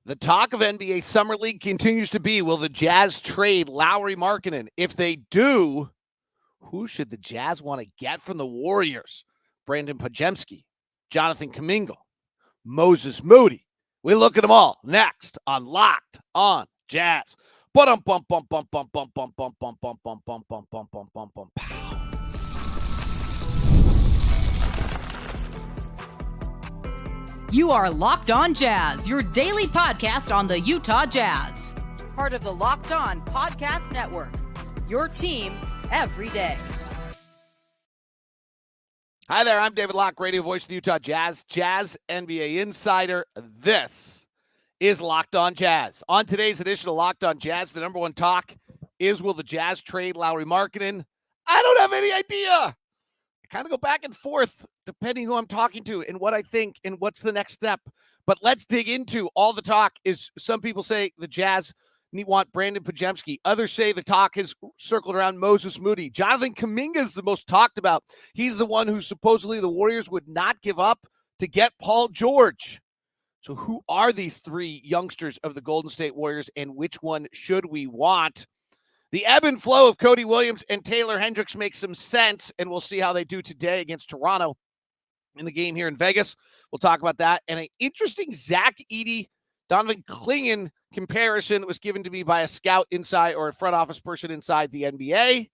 The talk of NBA Summer League continues to be, will the Jazz trade Lauri Markkanen? If they do, who should the Jazz want to get from the Warriors? Brandin Podziemski, Jonathan Kuminga, Moses Moody. We look at them all next on Locked on Jazz. Bum bum bum bum bum bum bum bum bum bum bum bum bum bum bum bum bum. You are Locked On Jazz, your daily podcast on the Utah Jazz. Part of the Locked On Podcast Network, your team every day. Hi there, I'm David Locke, radio voice of the Utah Jazz, Jazz NBA insider. This is Locked On Jazz. On today's edition of Locked On Jazz, the number one talk is, will the Jazz trade Lauri Markkanen? I don't have any idea. I kind of go back and forth depending who I'm talking to and what I think and what's the next step. But let's dig into all the talk. Is some people say the Jazz want Brandin Podziemski. Others say the talk has circled around Moses Moody. Jonathan Kuminga is the most talked about. He's the one who supposedly the Warriors would not give up to get Paul George. So who are these three youngsters of the Golden State Warriors, and which one should we want? The ebb and flow of Cody Williams and Taylor Hendricks makes some sense, and we'll see how they do today against Toronto in the game here in Vegas. We'll talk about that. And an interesting Zach Edey, Donovan Clingan comparison that was given to me by a scout inside, or a front office person inside the NBA.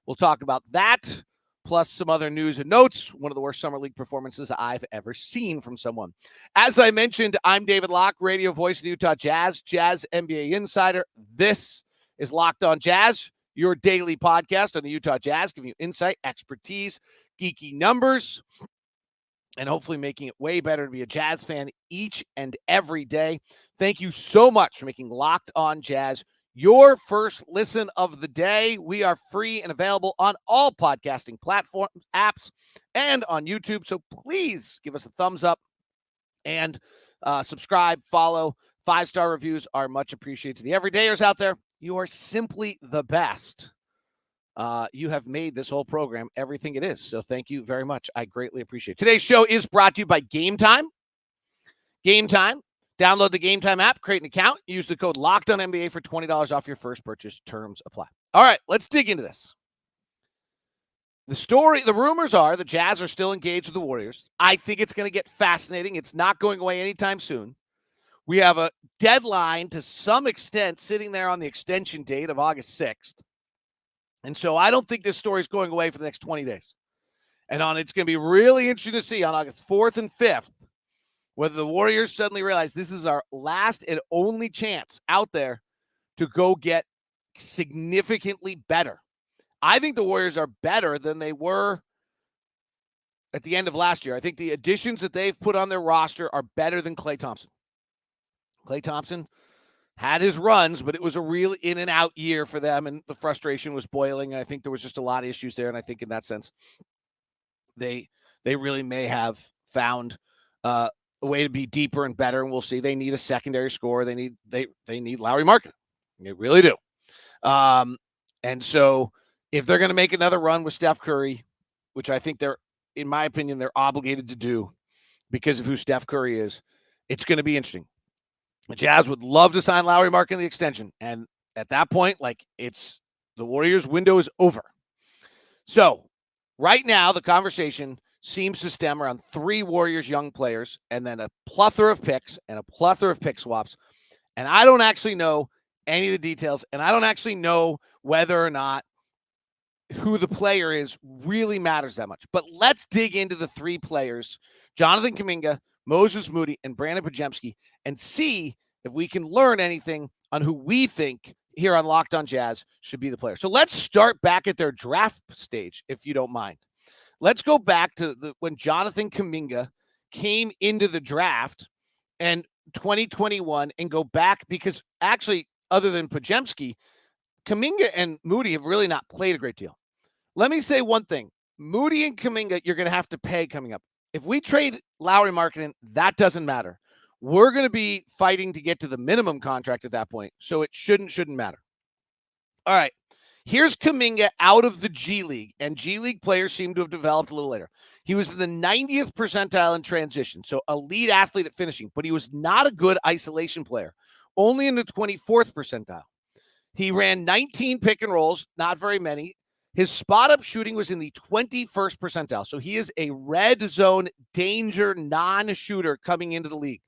We'll talk about that, plus some other news and notes. One of the worst summer league performances I've ever seen from someone. As I mentioned, I'm David Locke, radio voice of the Utah Jazz, Jazz NBA insider. This is Locked On Jazz, your daily podcast on the Utah Jazz, giving you insight, expertise, geeky numbers, and hopefully making it way better to be a Jazz fan each and every day. Thank you so much for making Locked On Jazz your first listen of the day. We are free and available on all podcasting platform apps and on YouTube. So please give us a thumbs up and subscribe, follow. 5-star reviews are much appreciated to the everydayers out there. You are simply the best. You have made this whole program everything it is. So thank you very much. I greatly appreciate it. Today's show is brought to you by Game Time. Game Time. Download the Game Time app, create an account, use the code LOCKEDONNBA for $20 off your first purchase. Terms apply. All right, let's dig into this. The rumors are the Jazz are still engaged with the Warriors. I think it's going to get fascinating. It's not going away anytime soon. We have a deadline to some extent sitting there on the extension date of August 6th. And so I don't think this story is going away for the next 20 days. And it's going to be really interesting to see on August 4th and 5th whether the Warriors suddenly realize this is our last and only chance out there to go get significantly better. I think the Warriors are better than they were at the end of last year. I think the additions that they've put on their roster are better than Klay Thompson. Klay Thompson had his runs, but it was a real in and out year for them, and the frustration was boiling. And I think there was just a lot of issues there. And I think in that sense, they really may have found a way to be deeper and better. And we'll see. They need a secondary scorer. They need Lauri Markkanen. They really do. And so if they're going to make another run with Steph Curry, which I think in my opinion, they're obligated to do because of who Steph Curry is, it's going to be interesting. The Jazz would love to sign Lauri Markkanen the extension. And at that point, the Warriors' window is over. So right now, the conversation seems to stem around 3 Warriors young players and then a plethora of picks and a plethora of pick swaps. And I don't actually know any of the details. And I don't actually know whether or not who the player is really matters that much. But let's dig into the 3 players, Jonathan Kuminga, Moses Moody, and Brandin Podziemski, and see if we can learn anything on who we think here on Locked On Jazz should be the player. So let's start back at their draft stage, if you don't mind. Let's go back to when Jonathan Kuminga came into the draft and 2021 and go back, because actually, other than Podziemski, Kuminga and Moody have really not played a great deal. Let me say one thing. Moody and Kuminga, you're going to have to pay coming up. If we trade Lauri Markkanen, that doesn't matter. We're going to be fighting to get to the minimum contract at that point, so it shouldn't matter. All right. Here's Kuminga out of the G League, and G League players seem to have developed a little later. He was in the 90th percentile in transition, so elite athlete at finishing, but he was not a good isolation player, only in the 24th percentile. He ran 19 pick and rolls, not very many. His spot-up shooting was in the 21st percentile, so he is a red zone danger non-shooter coming into the league.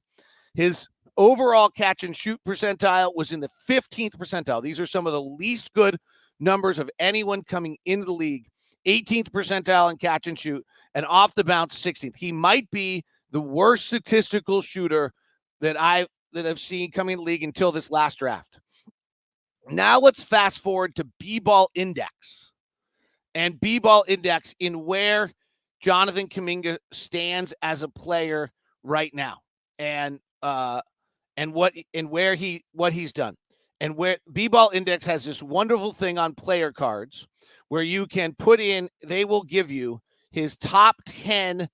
His overall catch-and-shoot percentile was in the 15th percentile. These are some of the least good numbers of anyone coming into the league. 18th percentile in catch-and-shoot, and off the bounce 16th. He might be the worst statistical shooter that I've seen coming in the league until this last draft. Now let's fast forward to B-ball index. And B-ball index in where Jonathan Kuminga stands as a player right now, and what he's done. And where B-ball index has this wonderful thing on player cards where you can put in, they will give you his top 10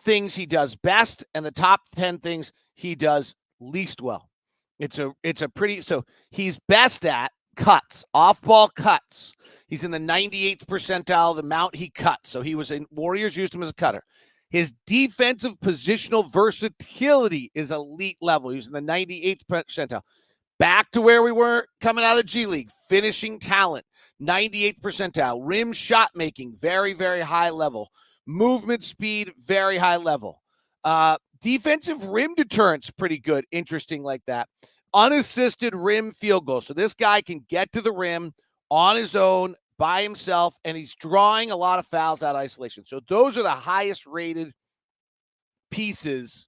things he does best and the top 10 things he does least well. It's a pretty, so he's best at cuts, off-ball cuts. He's in the 98th percentile of the amount he cuts. So he was in, Warriors used him as a cutter. His defensive positional versatility is elite level. He was in the 98th percentile. Back to where we were coming out of the G League. Finishing talent, 98th percentile. Rim shot making, very, very high level. Movement speed, very high level. Defensive rim deterrence, pretty good. Interesting like that. Unassisted rim field goal. So this guy can get to the rim on his own, by himself, and he's drawing a lot of fouls out of isolation. So those are the highest rated pieces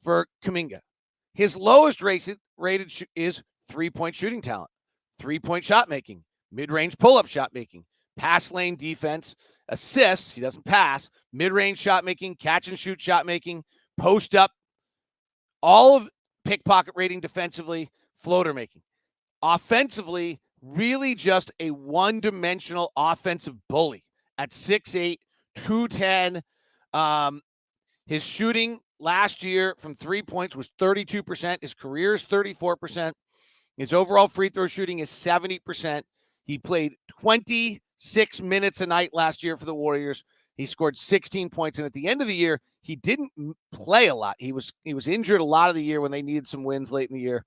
for Kuminga. His lowest rated is three-point shooting talent, three-point shot making, mid-range pull-up shot making, pass lane defense, assists, he doesn't pass, mid-range shot making, catch and shoot shot making, post up, all of pickpocket rating defensively, floater making. Offensively, really just a one-dimensional offensive bully at 6'8", 210. His shooting last year from 3 points was 32%. His career is 34%. His overall free throw shooting is 70%. He played 26 minutes a night last year for the Warriors. He scored 16 points, and at the end of the year, he didn't play a lot. He was injured a lot of the year when they needed some wins late in the year.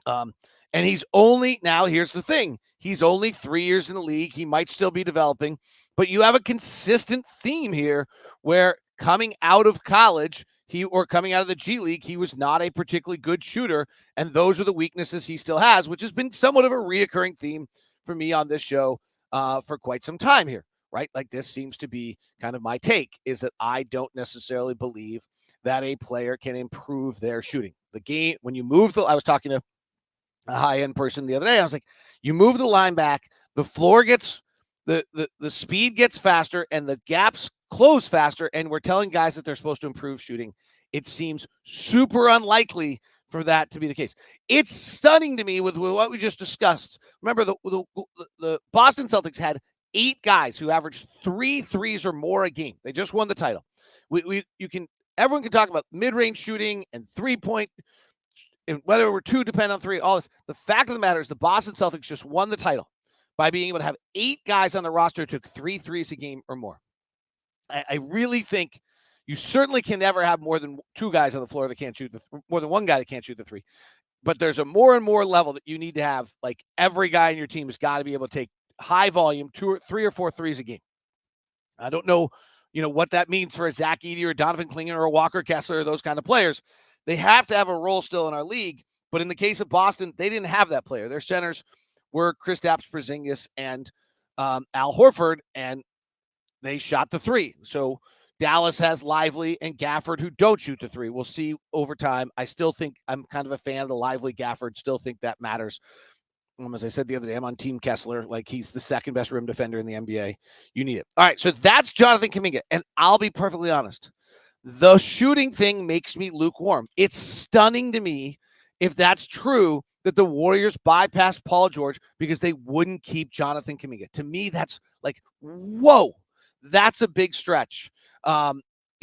And he's only, now here's the thing, he's only 3 years in the league. He might still be developing, but you have a consistent theme here where coming out of college, coming out of the G League, he was not a particularly good shooter, and those are the weaknesses he still has, which has been somewhat of a reoccurring theme for me on this show for quite some time here, right? Like this seems to be kind of my take, is that I don't necessarily believe that a player can improve their shooting. The game, when you move I was talking to a high-end person the other day. I was like, you move the line back, the floor gets, the speed gets faster, and the gaps close faster, and we're telling guys that they're supposed to improve shooting. It seems super unlikely for that to be the case. It's stunning to me with what we just discussed. Remember, the Boston Celtics had 8 guys who averaged 3 threes or more a game. They just won the title. Everyone can talk about mid-range shooting and 3-point, and whether we're 2 depend on 3, all this. The fact of the matter is the Boston Celtics just won the title by being able to have 8 guys on the roster who took 3 threes a game or more. I really think you certainly can never have more than 2 guys on the floor that can't shoot more than 1 guy that can't shoot the 3. But there's a more and more level that you need to have. Like every guy in your team has got to be able to take high volume 2 or 3 or 4 threes a game. I don't know, what that means for a Zach Edey or Donovan Clingan or a Walker Kessler or those kind of players. They have to have a role still in our league, but in the case of Boston, they didn't have that player. Their centers were Kristaps Porzingis and Al Horford, and they shot the 3. So Dallas has Lively and Gafford who don't shoot the 3. We'll see over time. I still think I'm kind of a fan of the Lively Gafford. Still think that matters. As I said the other day, I'm on Team Kessler. Like he's the second best rim defender in the NBA. You need it. All right, so that's Jonathan Kuminga, and I'll be perfectly honest. The shooting thing makes me lukewarm. It's stunning to me, if that's true, that the Warriors bypassed Paul George because they wouldn't keep Jonathan Kuminga. To me, that's like, whoa, that's a big stretch, at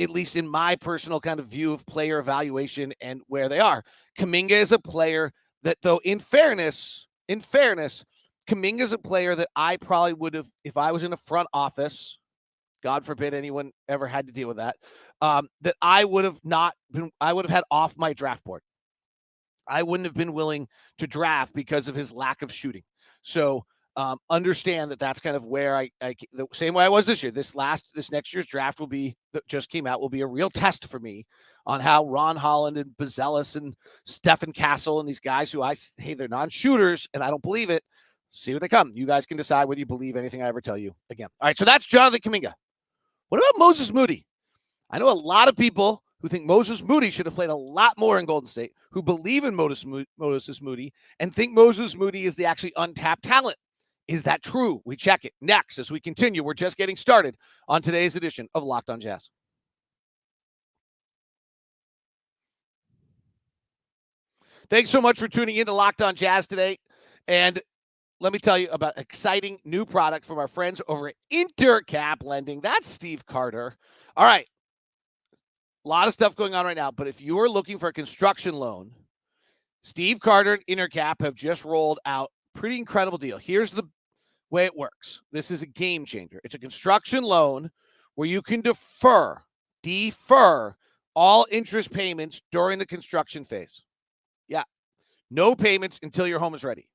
least in my personal kind of view of player evaluation and where they are. Kuminga is a player that, though, in fairness, Kuminga's a player that I probably would have, if I was in a front office, God forbid anyone ever had to deal with that, that I would have had off my draft board. I wouldn't have been willing to draft because of his lack of shooting. So understand that that's kind of where I the same way I was this year. This next year's draft that just came out will be a real test for me on how Ron Holland and Bazelis and Stephen Castle and these guys who they're non-shooters and I don't believe it. See what they come. You guys can decide whether you believe anything I ever tell you again. All right, so that's Jonathan Kuminga. What about Moses Moody? I know a lot of people who think Moses Moody should have played a lot more in Golden State, who believe in Moses Moody, and think Moses Moody is the actually untapped talent. Is that true? We check it next as we continue. We're just getting started on today's edition of Locked on Jazz. Thanks so much for tuning in to Locked on Jazz today. And let me tell you about an exciting new product from our friends over at Intercap Lending. That's Steve Carter. All right. A lot of stuff going on right now, but if you are looking for a construction loan, Steve Carter and Intercap have just rolled out a pretty incredible deal. Here's the way it works. This is a game changer. It's a construction loan where you can defer all interest payments during the construction phase. Yeah. No payments until your home is ready.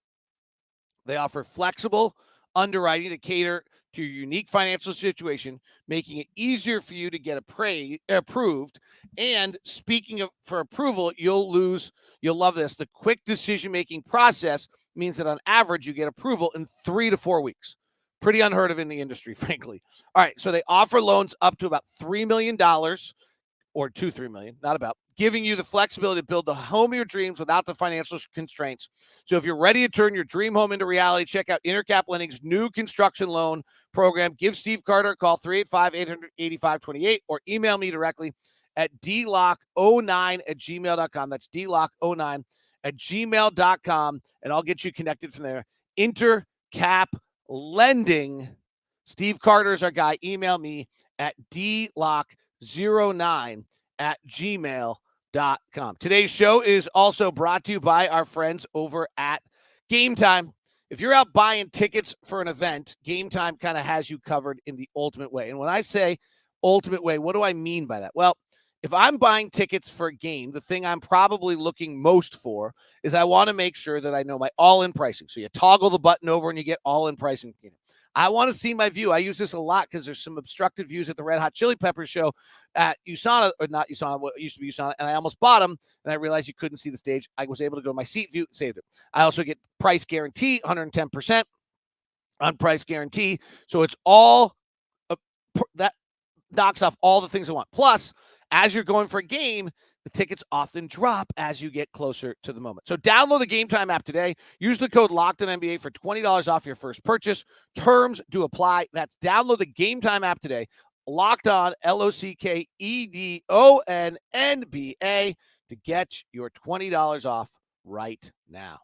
They offer flexible underwriting to cater to your unique financial situation, making it easier for you to get approved. And speaking of for approval, you'll love this. The quick decision-making process means that on average, you get approval in 3 to 4 weeks. Pretty unheard of in the industry, frankly. All right, so they offer loans up to about $3 million or $3 million, not about, giving you the flexibility to build the home of your dreams without the financial constraints. So if you're ready to turn your dream home into reality, check out Intercap Lending's new construction loan program. Give Steve Carter a call, 385-800-8528, or email me directly at dlock09@gmail.com. That's dlock09@gmail.com, and I'll get you connected from there. Intercap Lending. Steve Carter is our guy. Email me at dlock09@gmail.com. Today's show is also brought to you by our friends over at Game Time. If you're out buying tickets for an event, Game Time kind of has you covered in the ultimate way. And when I say ultimate way, what do I mean by that? Well, if I'm buying tickets for a game, the thing I'm probably looking most for is I want to make sure that I know my all-in pricing. So you toggle the button over and you get all-in pricing. I want to see my view. I use this a lot because there's some obstructed views at the Red Hot Chili Peppers show at USANA, or not USANA, what used to be USANA, and I almost bought them, and I realized you couldn't see the stage. I was able to go to my seat view, saved it. I also get price guarantee, 110% on price guarantee. So it's all that knocks off all the things I want. Plus, as you're going for a game, the tickets often drop as you get closer to the moment. So download the Game Time app today. Use the code LOCKEDONNBA for $20 off your first purchase. Terms do apply. That's download the Game Time app today. Locked On, LOCKEDONNBA, to get your $20 off right now.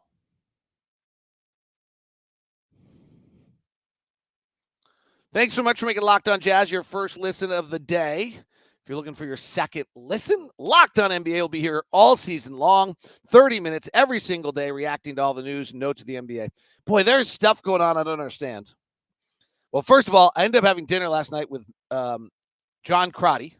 Thanks so much for making Locked On Jazz your first listen of the day. If you're looking for your second listen, Locked On NBA will be here all season long, 30 minutes every single day, reacting to all the news and notes of the NBA. Boy, there's stuff going on I don't understand. Well, first of all, I ended up having dinner last night with John Crotty,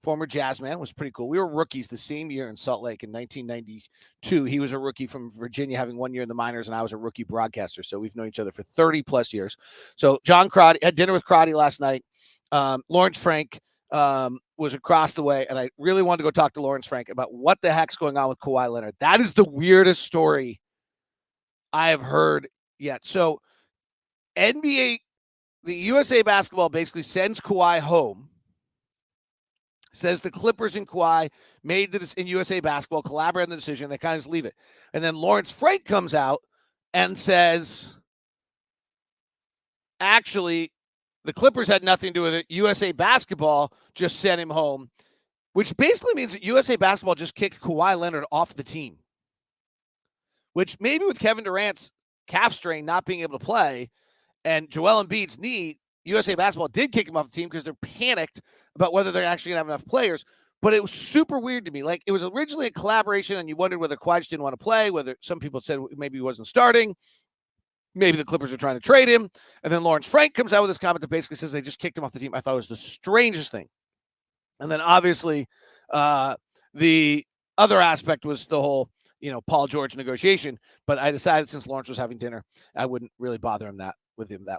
former Jazz man. It was pretty cool. We were rookies the same year in Salt Lake in 1992. He was a rookie from Virginia, having 1 year in the minors, and I was a rookie broadcaster. So we've known each other for 30 plus years. So John Crotty, had dinner with Crotty last night. Lawrence Frank was across the way, and I really wanted to go talk to Lawrence Frank about what the heck's going on with Kawhi Leonard. That is the weirdest story I have heard yet. So NBA, the USA Basketball basically sends Kawhi home, says the Clippers and Kawhi made this in USA Basketball, collaborate on the decision. They kind of just leave it. And then Lawrence Frank comes out and says, actually, the Clippers had nothing to do with it. USA Basketball just sent him home, which basically means that USA Basketball just kicked Kawhi Leonard off the team, which maybe with Kevin Durant's calf strain not being able to play and Joel Embiid's knee, USA Basketball did kick him off the team because they're panicked about whether they're actually going to have enough players. But it was super weird to me. Like, it was originally a collaboration, and you wondered whether Kawhi just didn't want to play, whether some people said maybe he wasn't starting. maybe the Clippers are trying to trade him. And then Lawrence Frank comes out with this comment that basically says they just kicked him off the team. I thought it was the strangest thing. And then obviously the other aspect was the whole, Paul George negotiation. But I decided since Lawrence was having dinner, I wouldn't really bother him that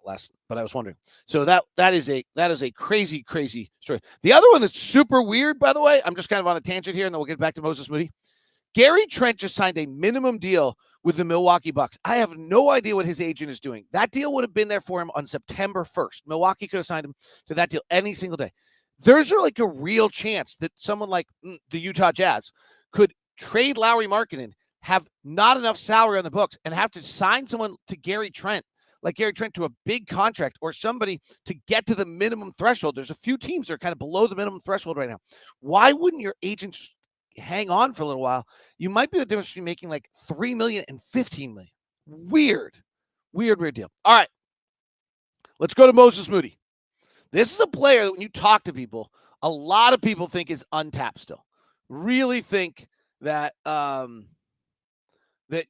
less. But I was wondering. So that is a crazy, crazy story. The other one that's super weird, by the way, I'm just kind of on a tangent here, and then we'll get back to Moses Moody. Gary Trent just signed a minimum deal with the Milwaukee Bucks. I have no idea what his agent is doing. That deal would have been there for him on September 1st. Milwaukee could have signed him to that deal any single day. There's like a real chance that someone like the Utah Jazz could trade Lauri Markkanen, have not enough salary on the books, and have to sign someone to Gary Trent, like Gary Trent, to a big contract or somebody to get to the minimum threshold. There's a few teams that are kind of below the minimum threshold right now. Why wouldn't your agent hang on for a little while? You might be the difference between making like $3 million and $15 million. Weird deal. All right, let's go to Moses Moody. This is a player that when you talk to people, a lot of people think is untapped still. Really think that that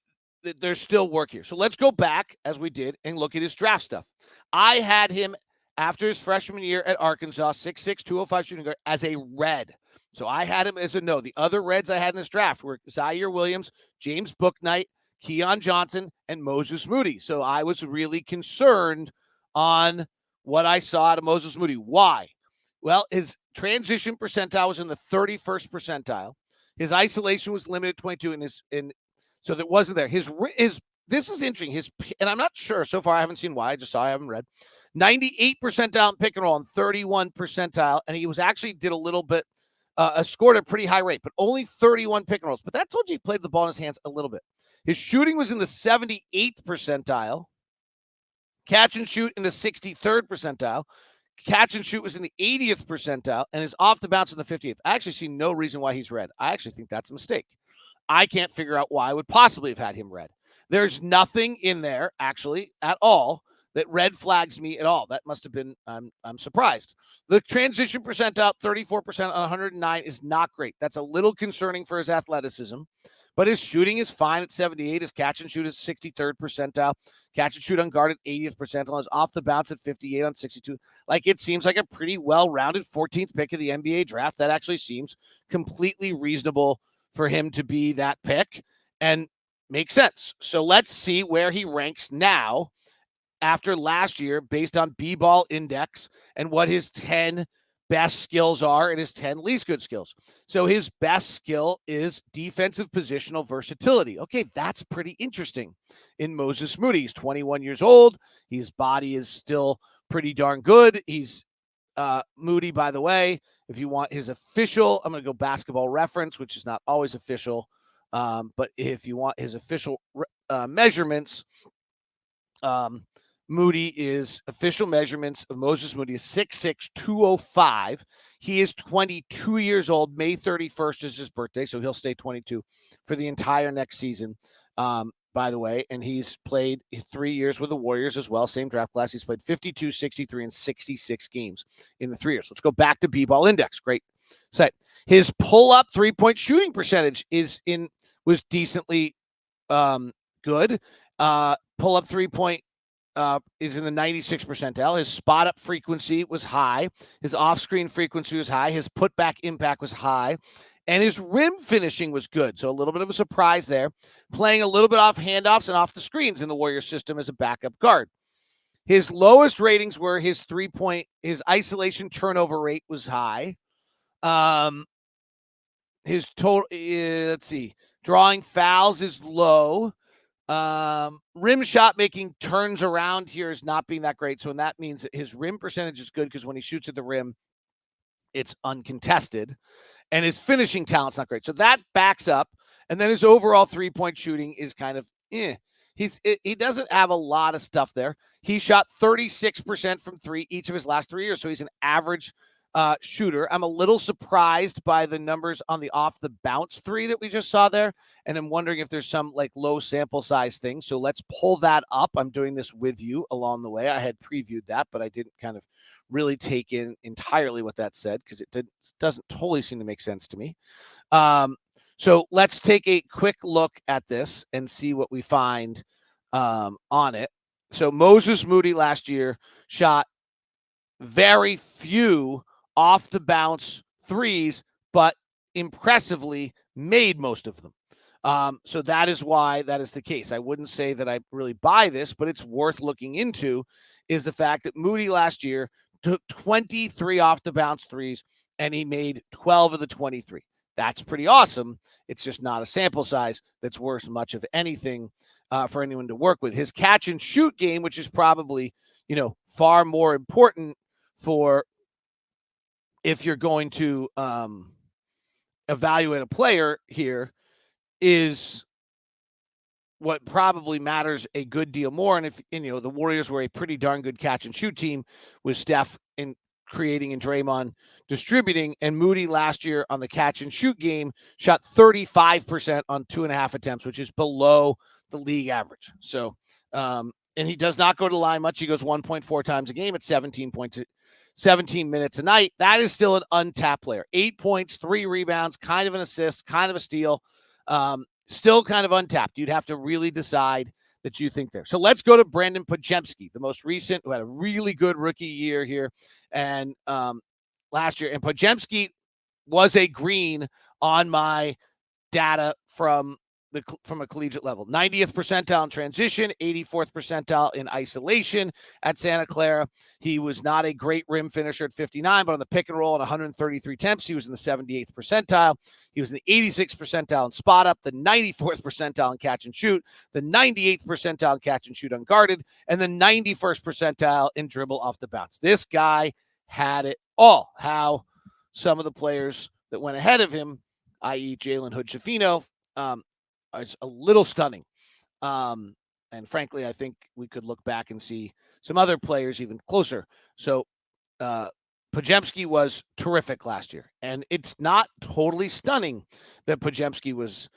there's still work here. So let's go back, as we did, and look at his draft stuff. I had him after his freshman year at Arkansas, 6'6", 205 shooting guard, as a red. So I had him as a no. The other reds I had in this draft were Zaire Williams, James Bouknight, Keon Johnson, and Moses Moody. So I was really concerned on what I saw out of Moses Moody. Why? Well, his transition percentile was in the 31st percentile. His isolation was limited 22, and so that wasn't there. His this is interesting. And I'm not sure so far. I haven't seen why. I just saw. I haven't read. 98 percentile in pick and roll and 31 percentile, and he was actually did a little bit. Scored a pretty high rate, but only 31 pick and rolls. But that told you he played the ball in his hands a little bit. His shooting was in the 78th percentile. Catch and shoot in the 63rd percentile. Catch and shoot was in the 80th percentile, and his off the bounce in the 58th. I actually see no reason why he's red. I actually think that's a mistake. I can't figure out why I would possibly have had him red. There's nothing in there, actually, at all, that red flags me at all. That must have been, I'm surprised. The transition percentile, 34% on 109, is not great. That's a little concerning for his athleticism. But his shooting is fine at 78. His catch and shoot is 63rd percentile. Catch and shoot unguarded, 80th percentile. His off the bounce at 58 on 62. Like, it seems like a pretty well-rounded 14th pick of the NBA draft. That actually seems completely reasonable for him to be that pick and makes sense. So let's see where he ranks now after last year based on B-ball index and what his 10 best skills are and his 10 least good skills. So his best skill is defensive positional versatility. Okay, that's pretty interesting in Moses Moody. He's 21 years old. His body is still pretty darn good. He's Moody, by the way, if you want his official, I'm going to go Basketball Reference, which is not always official. But if you want his official measurements, Moody is official measurements of Moses Moody is 6'6", 205. He is 22 years old. May 31st is his birthday, so he'll stay 22 for the entire next season, by the way. And he's played 3 years with the Warriors as well, same draft class. He's played 52, 63, and 66 games in the 3 years. Let's go back to B-ball index. Great set. His pull-up three-point shooting percentage was decently good. Pull-up three-point is in the 96th percentile. His spot-up frequency was high. His off-screen frequency was high. His putback impact was high. And his rim finishing was good. So a little bit of a surprise there. Playing a little bit off handoffs and off the screens in the Warriors system as a backup guard. His lowest ratings were his his isolation turnover rate was high. His total, let's see, drawing fouls is low. Rim shot making turns around here is not being that great. So that means that his rim percentage is good because when he shoots at the rim, it's uncontested. And his finishing talent's not great. So that backs up. And then his overall three-point shooting is kind of, he doesn't have a lot of stuff there. He shot 36% from three each of his last 3 years. So he's an average shooter. I'm a little surprised by the numbers on the off the bounce three that we just saw there. And I'm wondering if there's some like low sample size thing. So let's pull that up. I'm doing this with you along the way. I had previewed that, but I didn't kind of really take in entirely what that said because it doesn't totally seem to make sense to me. So let's take a quick look at this and see what we find on it. So Moses Moody last year shot very few off the bounce threes, but impressively made most of them. So that is why that is the case. I wouldn't say that I really buy this, but it's worth looking into, is the fact that Moody last year took 23 off the bounce threes and he made 12 of the 23. That's pretty awesome. It's just not a sample size that's worth much of anything for anyone to work with. His catch and shoot game, which is probably, far more important for if you're going to evaluate a player here, is what probably matters a good deal more. And if the Warriors were a pretty darn good catch and shoot team with Steph in creating and Draymond distributing, and Moody last year on the catch and shoot game shot 35% on 2.5 attempts, which is below the league average. So, and he does not go to the line much. He goes 1.4 times a game at 17 minutes a night. That is still an untapped player. 8 points, 3 rebounds, kind of an assist, kind of a steal. Still kind of untapped. You'd have to really decide that you think there. So let's go to Brandin Podziemski, the most recent, who had a really good rookie year here and last year. And Podziemski was a green on my data from a collegiate level. 90th percentile in transition, 84th percentile in isolation at Santa Clara. He was not a great rim finisher at 59, but on the pick and roll at 133 attempts, he was in the 78th percentile. He was in the 86th percentile in spot up, the 94th percentile in catch and shoot, the 98th percentile in catch and shoot unguarded, and the 91st percentile in dribble off the bounce. This guy had it all. How some of the players that went ahead of him, i.e. Jalen Hood-Schifino, it's a little stunning. And frankly, I think we could look back and see some other players even closer. So Podziemski was terrific last year. And it's not totally stunning that Podziemski was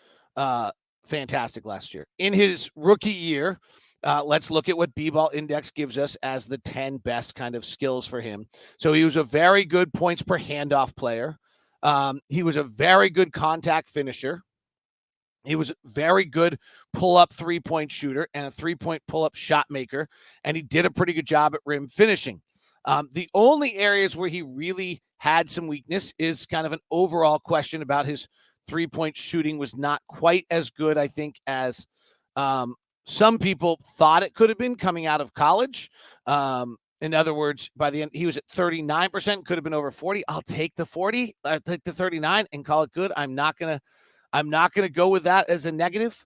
fantastic last year. In his rookie year, let's look at what B-Ball Index gives us as the 10 best kind of skills for him. So he was a very good points per handoff player. He was a very good contact finisher. He was a very good pull-up three-point shooter and a three-point pull-up shot maker, and he did a pretty good job at rim finishing. The only areas where he really had some weakness is kind of an overall question about his three-point shooting was not quite as good, I think, as some people thought it could have been coming out of college. In other words, by the end, he was at 39%, could have been over 40. I'll take the 40, I'll take the 39 and call it good. I'm not going to go with that as a negative.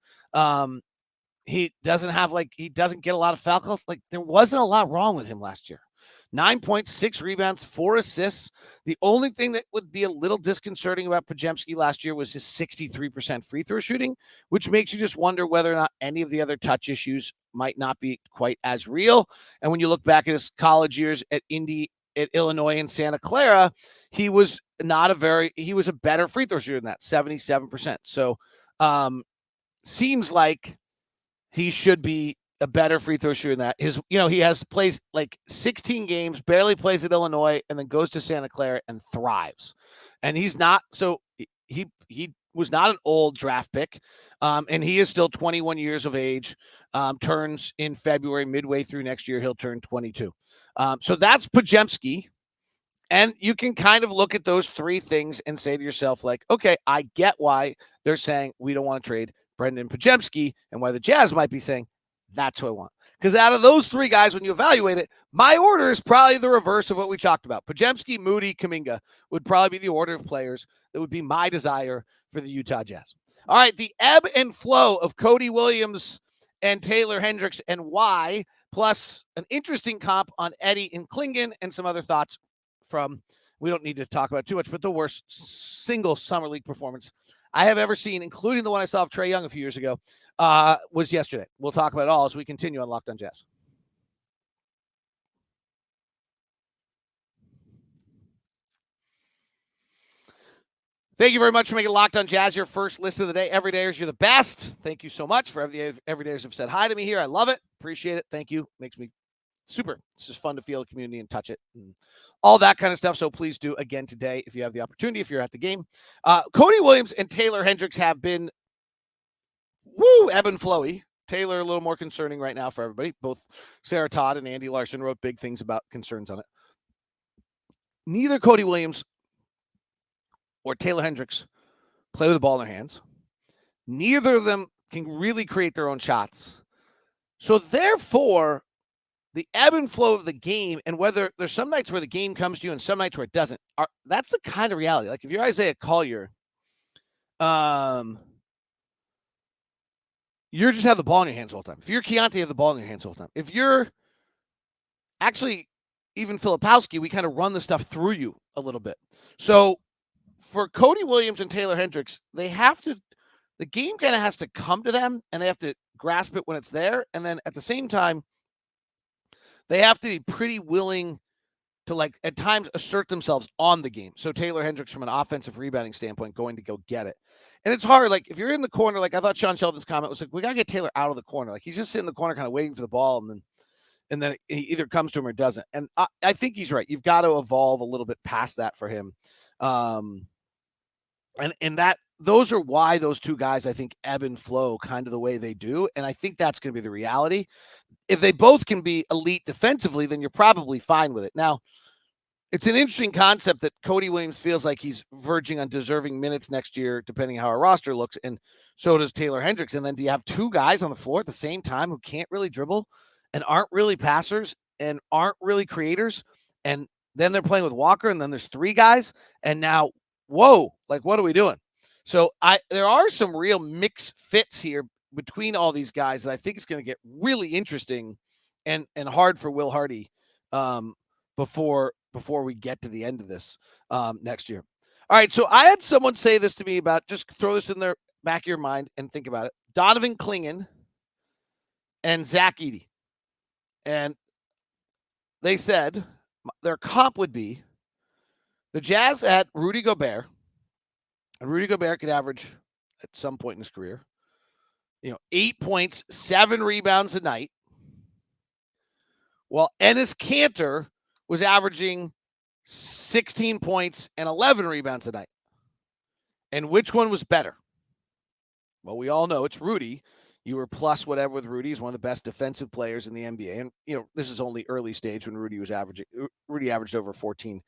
He doesn't get a lot of foul calls. Like, there wasn't a lot wrong with him last year. 9.6 rebounds, 4 assists. The only thing that would be a little disconcerting about Podziemski last year was his 63% free throw shooting, which makes you just wonder whether or not any of the other touch issues might not be quite as real. And when you look back at his college years at Indy, at Illinois and Santa Clara, he was a better free throw shooter than that, 77%. So seems like he should be a better free throw shooter than that. He plays like 16 games, barely plays at Illinois, and then goes to Santa Clara and thrives. And he's not, so he was not an old draft pick. And he is still 21 years of age, turns in February, midway through next year, he'll turn 22. So that's Podziemski. And you can kind of look at those three things and say to yourself, like, okay, I get why they're saying we don't want to trade Brandin Podziemski, and why the Jazz might be saying that's who I want. Because out of those three guys, when you evaluate it, my order is probably the reverse of what we talked about. Podziemski, Moody, Kuminga would probably be the order of players that would be my desire for the Utah Jazz. All right, the ebb and flow of Cody Williams and Taylor Hendricks and why, plus an interesting comp on Eddie and Klingon and some other thoughts from, we don't need to talk about too much, but the worst single summer league performance I have ever seen, including the one I saw of Trae Young a few years ago, was yesterday. We'll talk about it all as we continue on Locked On Jazz. Thank you very much for making Locked On Jazz your first listen of the day. Everydayers, you're the best. Thank you so much for everydayers have said hi to me here. I love it. Appreciate it. Thank you. Makes me super. It's just fun to feel the community and touch it and all that kind of stuff. So please do again today if you have the opportunity, if you're at the game. Cody Williams and Taylor Hendricks have been ebb and flowy. Taylor, a little more concerning right now for everybody. Both Sarah Todd and Andy Larson wrote big things about concerns on it. Neither Cody Williams or Taylor Hendricks play with the ball in their hands. Neither of them can really create their own shots. So therefore, the ebb and flow of the game, and whether there's some nights where the game comes to you and some nights where it doesn't, that's the kind of reality. Like if you're Isaiah Collier, you just have the ball in your hands the whole time. If you're Keontae, you have the ball in your hands the whole time. If you're actually even Filipowski, we kind of run the stuff through you a little bit. So for Cody Williams and Taylor Hendricks, the game kind of has to come to them, and they have to grasp it when it's there. And then at the same time, they have to be pretty willing to, like, at times assert themselves on the game. So Taylor Hendricks, from an offensive rebounding standpoint, going to go get it. And it's hard. Like, if you're in the corner, like I thought Sean Sheldon's comment was like, we got to get Taylor out of the corner. Like, he's just sitting in the corner kind of waiting for the ball, and then he either comes to him or doesn't. And I think he's right. You've got to evolve a little bit past that for him. And that those are why those two guys, I think, ebb and flow kind of the way they do. And I think that's going to be the reality. If they both can be elite defensively, then you're probably fine with it. Now, it's an interesting concept that Cody Williams feels like he's verging on deserving minutes next year, depending how our roster looks. And so does Taylor Hendricks. And then do you have two guys on the floor at the same time who can't really dribble and aren't really passers and aren't really creators? And then they're playing with Walker, and then there's three guys. And now, whoa, like, what are we doing? So there are some real mixed fits here between all these guys that I think is going to get really interesting and hard for Will Hardy before we get to the end of this next year. All right, so I had someone say this to me about, just throw this in the back of your mind and think about it, Jonathan Kuminga and Zach Edey. And they said their comp would be the Jazz had Rudy Gobert, and Rudy Gobert could average at some point in his career, 8 points, 7 rebounds a night, while Enes Kanter was averaging 16 points and 11 rebounds a night. And which one was better? Well, we all know it's Rudy. You were plus whatever with Rudy. He's one of the best defensive players in the NBA. And, this is only early stage when Rudy averaged over 14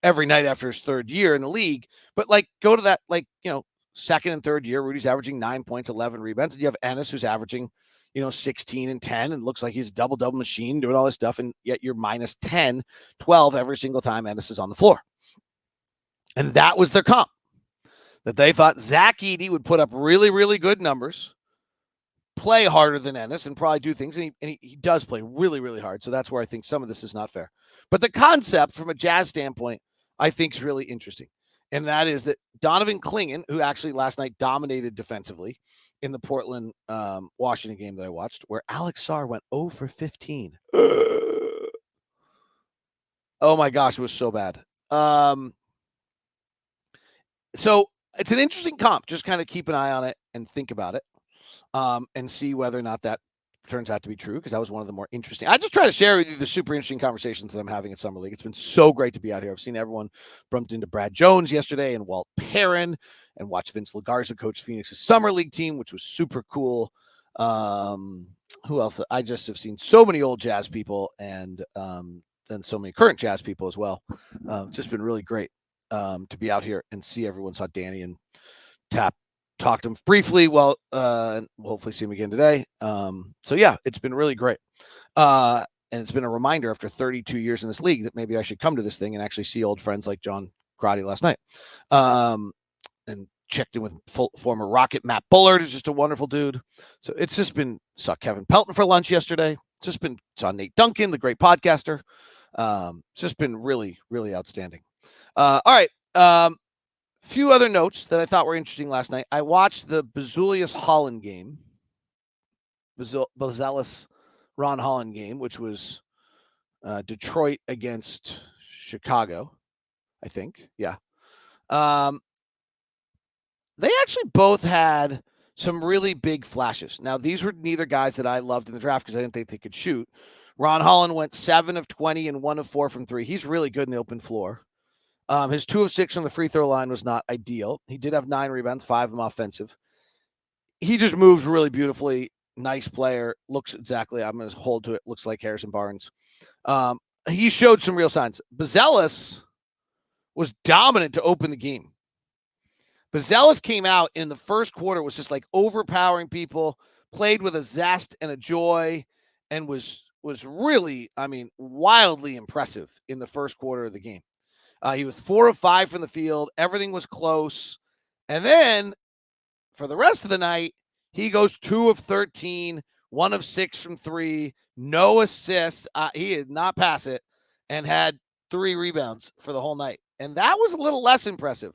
every night after his third year in the league. But, go to that, second and third year, Rudy's averaging 9 points, 11 rebounds. And you have Enes, who's averaging, 16 and 10, and looks like he's a double-double machine doing all this stuff. And yet you're minus 10, 12 every single time Enes is on the floor. And that was their comp, that they thought Zach Edey would put up really, really good numbers, play harder than Enes, and probably do things. And he does play really, really hard. So that's where I think some of this is not fair. But the concept from a Jazz standpoint, I think, is really interesting. And that is that Jonathan Kuminga, who actually last night dominated defensively in the Portland Washington game that I watched, where Alex Sarr went 0 for 15. Oh my gosh, it was so bad. So it's an interesting comp. Just kind of keep an eye on it and think about it, and see whether or not that turns out to be true, because that was one of the more interesting. I just try to share with you the super interesting conversations that I'm having at Summer League. It's been so great to be out here. I've seen everyone bumped into Brad Jones yesterday and Walt Perrin, and watched Vince Lagarza coach Phoenix's Summer League team, which was super cool. Who else? I just have seen so many old Jazz people, and then so many current Jazz people as well. It's just been really great to be out here and see everyone. Saw Danny and talked to him briefly. Well, we'll hopefully see him again today. So yeah, it's been really great. And it's been a reminder after 32 years in this league that maybe I should come to this thing and actually see old friends like John Crotty last night. And checked in with former Rocket Matt Bullard, who's just a wonderful dude. So it's just been, saw Kevin Pelton for lunch yesterday. Saw Nate Duncan, the great podcaster. It's just been really, really outstanding. All right. Few other notes that I thought were interesting last night. I watched the Bazulius Holland game, Bazelis Ron Holland game, which was Detroit against Chicago, I think. Yeah. They actually both had some really big flashes. Now, these were neither guys that I loved in the draft because I didn't think they could shoot. Ron Holland went 7 of 20 and 1 of 4 from 3. He's really good in the open floor. His 2 of 6 from the free throw line was not ideal. He did have 9 rebounds, 5 of them offensive. He just moves really beautifully. nice player. Looks exactly, I'm going to hold to it, looks like Harrison Barnes. He showed some real signs. Buzelis was dominant to open the game. Buzelis came out in the first quarter, was just like overpowering people, played with a zest and a joy, and was really, wildly impressive in the first quarter of the game. He was 4 of 5 from the field. Everything was close. And then for the rest of the night, he goes 2 of 13, 1 of 6 from 3, no assists. He did not pass it and had 3 rebounds for the whole night. And that was a little less impressive.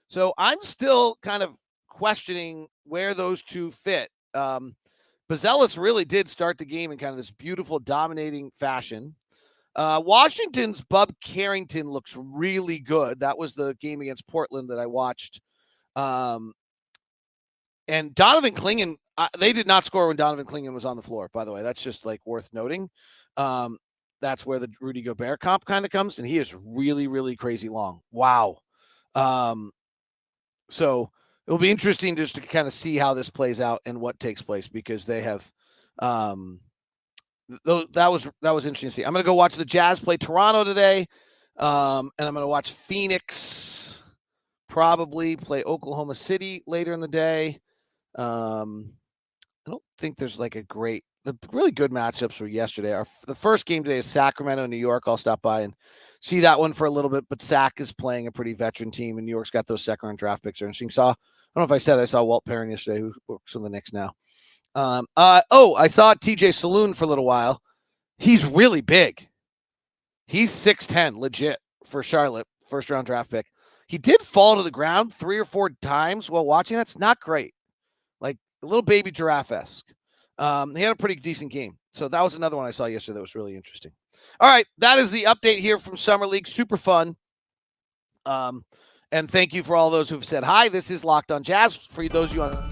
So I'm still kind of questioning where those two fit. Buzelis really did start the game in kind of this beautiful, dominating fashion. Washington's Bub Carrington looks really good. That was the game against Portland that I watched. And Donovan Clingan, they did not score when Donovan Clingan was on the floor, by the way. That's just like worth noting. That's where the Rudy Gobert comp kind of comes, and he is really, really crazy long. Wow. So it'll be interesting just to kind of see how this plays out and what takes place, because they have that was interesting to see. I'm going to go watch the Jazz play Toronto today, and I'm going to watch Phoenix probably play Oklahoma City later in the day. I don't think there's like the really good matchups were yesterday. The first game today is Sacramento, New York. I'll stop by and see that one for a little bit, but Sac is playing a pretty veteran team, and New York's got those second-round draft picks. Are interesting. I don't know if I saw Walt Perrin yesterday, who works on the Knicks now. I saw TJ Saloon for a little while. He's really big. He's 6'10", legit, for Charlotte, first-round draft pick. He did fall to the ground 3 or 4 times while watching. That's not great. Like a little baby giraffe-esque. He had a pretty decent game. So that was another one I saw yesterday that was really interesting. All right, that is the update here from Summer League. Super fun. And thank you for all those who've said hi. This is Locked on Jazz. For those of you on...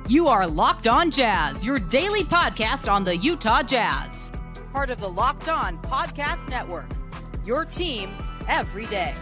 You are Locked on Jazz, your daily podcast on the Utah Jazz. Part of the Locked on Podcast Network, your team every day.